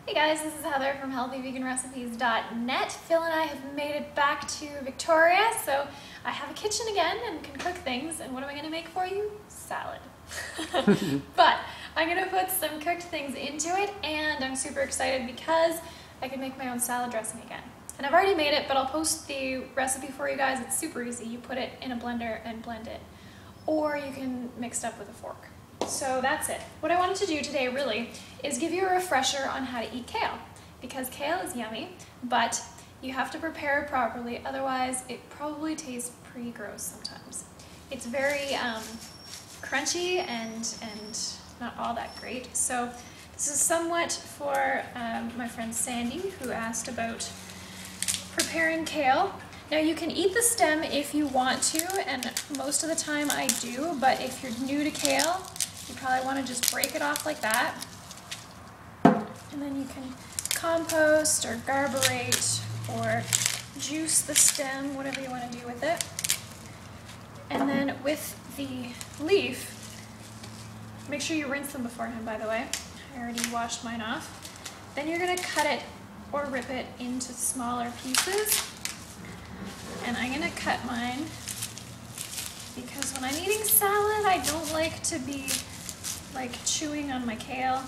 Hey guys, this is Heather from healthyveganrecipes.net. Phil and I have made it back to Victoria, so I have a kitchen again and can cook things. And what am I going to make for you? Salad. But I'm going to put some cooked things into it, and I'm super excited because I can make my own salad dressing again. And I've already made it, but I'll post the recipe for you guys. It's super easy. You put it in a blender and blend it, or you can mix it up with a fork. So that's it. What I wanted to do today really is give you a refresher on how to eat kale, because kale is yummy, but you have to prepare it properly, otherwise it probably tastes pretty gross sometimes. It's very crunchy and not all that great. So this is somewhat for my friend Sandy, who asked about preparing kale. Now you can eat the stem if you want to, and most of the time I do, but if you're new to kale, you probably want to just break it off like that. And then you can compost or garberate or juice the stem, whatever you want to do with it. And then with the leaf, make sure you rinse them beforehand, by the way. I already washed mine off. Then you're going to cut it or rip it into smaller pieces. And I'm going to cut mine because when I'm eating salad, I don't like to be like chewing on my kale.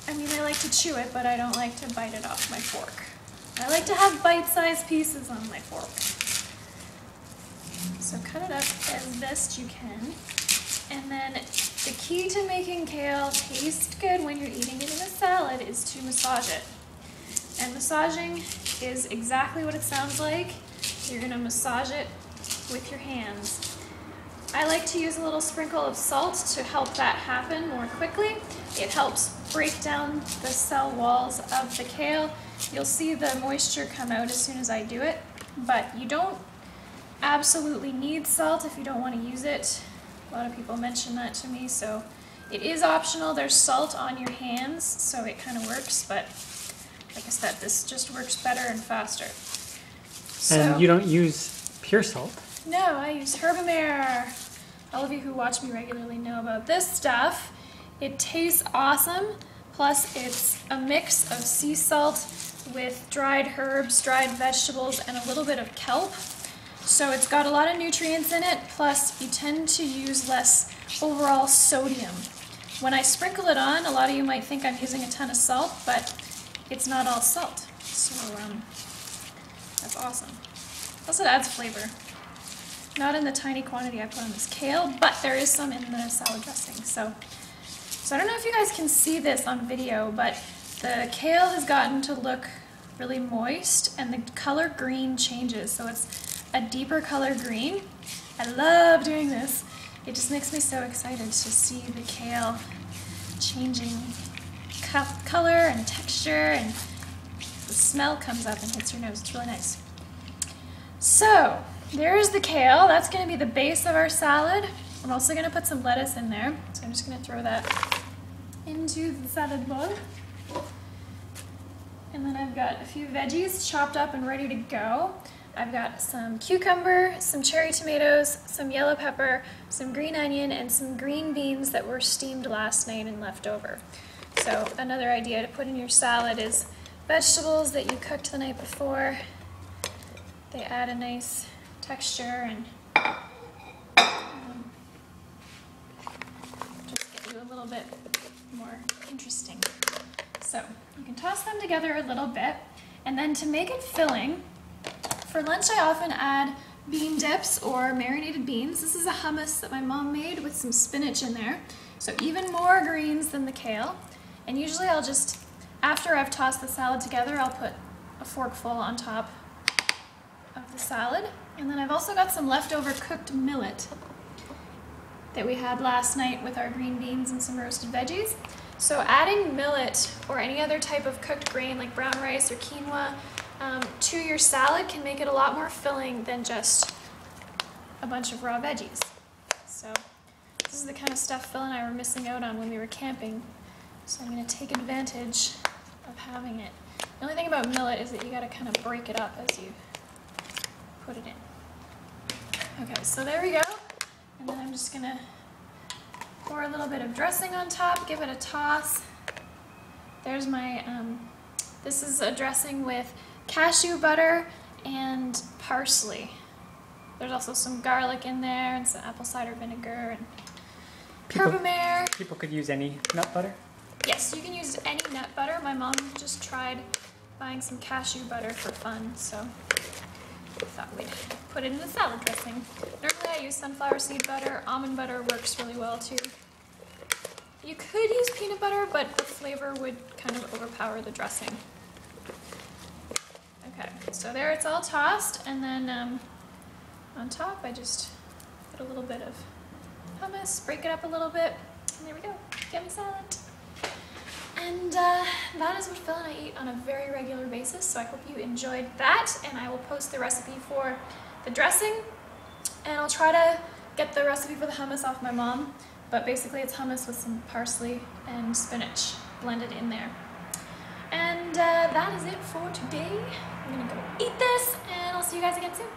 I mean, I like to chew it, but I don't like to bite it off my fork. I like to have bite-sized pieces on my fork. So cut it up as best you can. And then the key to making kale taste good when you're eating it in a salad is to massage it. And massaging is exactly what it sounds like. You're gonna massage it with your hands. I like to use a little sprinkle of salt to help that happen more quickly. It helps break down the cell walls of the kale. You'll see the moisture come out as soon as I do it, but you don't absolutely need salt if you don't want to use it. A lot of people mention that to me, so it is optional. There's salt on your hands, so it kind of works, but like I said, this just works better and faster. So, and you don't use pure salt? No, I use Herbamare. All of you who watch me regularly know about this stuff. It tastes awesome, plus it's a mix of sea salt with dried herbs, dried vegetables, and a little bit of kelp. So it's got a lot of nutrients in it, plus you tend to use less overall sodium. When I sprinkle it on, a lot of you might think I'm using a ton of salt, but it's not all salt. So that's awesome. Plus it adds flavor. Not in the tiny quantity I put on this kale, but there is some in the salad dressing. So I don't know if you guys can see this on video, but the kale has gotten to look really moist and the color green changes. So it's a deeper color green. I love doing this. It just makes me so excited to see the kale changing color and texture, and the smell comes up and hits your nose. It's really nice. So there's the kale. That's going to be the base of our salad. I'm also going to put some lettuce in there. So I'm just going to throw that into the salad bowl. And then I've got a few veggies chopped up and ready to go. I've got some cucumber, some cherry tomatoes, some yellow pepper, some green onion, and some green beans that were steamed last night and left over. So another idea to put in your salad is vegetables that you cooked the night before. They add a nice texture and just get you a little bit more interesting. So you can toss them together a little bit, and then to make it filling, for lunch I often add bean dips or marinated beans. This is a hummus that my mom made with some spinach in there, so even more greens than the kale. And usually I'll just, after I've tossed the salad together, I'll put a forkful on top of the salad. And then I've also got some leftover cooked millet that we had last night with our green beans and some roasted veggies. So adding millet or any other type of cooked grain like brown rice or quinoa to your salad can make it a lot more filling than just a bunch of raw veggies. So this is the kind of stuff Phil and I were missing out on when we were camping. So I'm going to take advantage of having it. The only thing about millet is that you got to kind of break it up as you put it in. Okay, so there we go. And then I'm just going to pour a little bit of dressing on top, give it a toss. there's my, this is a dressing with cashew butter and parsley. There's also some garlic in there and some apple cider vinegar and Herbamare. People could use any nut butter? Yes, you can use any nut butter. My mom just tried buying some cashew butter for fun, so I thought we'd put it in the salad dressing. Normally I use sunflower seed butter. Almond butter works really well too. You could use peanut butter, but the flavor would kind of overpower the dressing. Okay, so there it's all tossed, and then on top I just put a little bit of hummus, break it up a little bit, and there we go, yummy salad. And that is what Phil and I eat on a very regular basis, so I hope you enjoyed that, and I will post the recipe for the dressing, and I'll try to get the recipe for the hummus off my mom, but basically it's hummus with some parsley and spinach blended in there. And that is it for today. I'm gonna go eat this, and I'll see you guys again soon.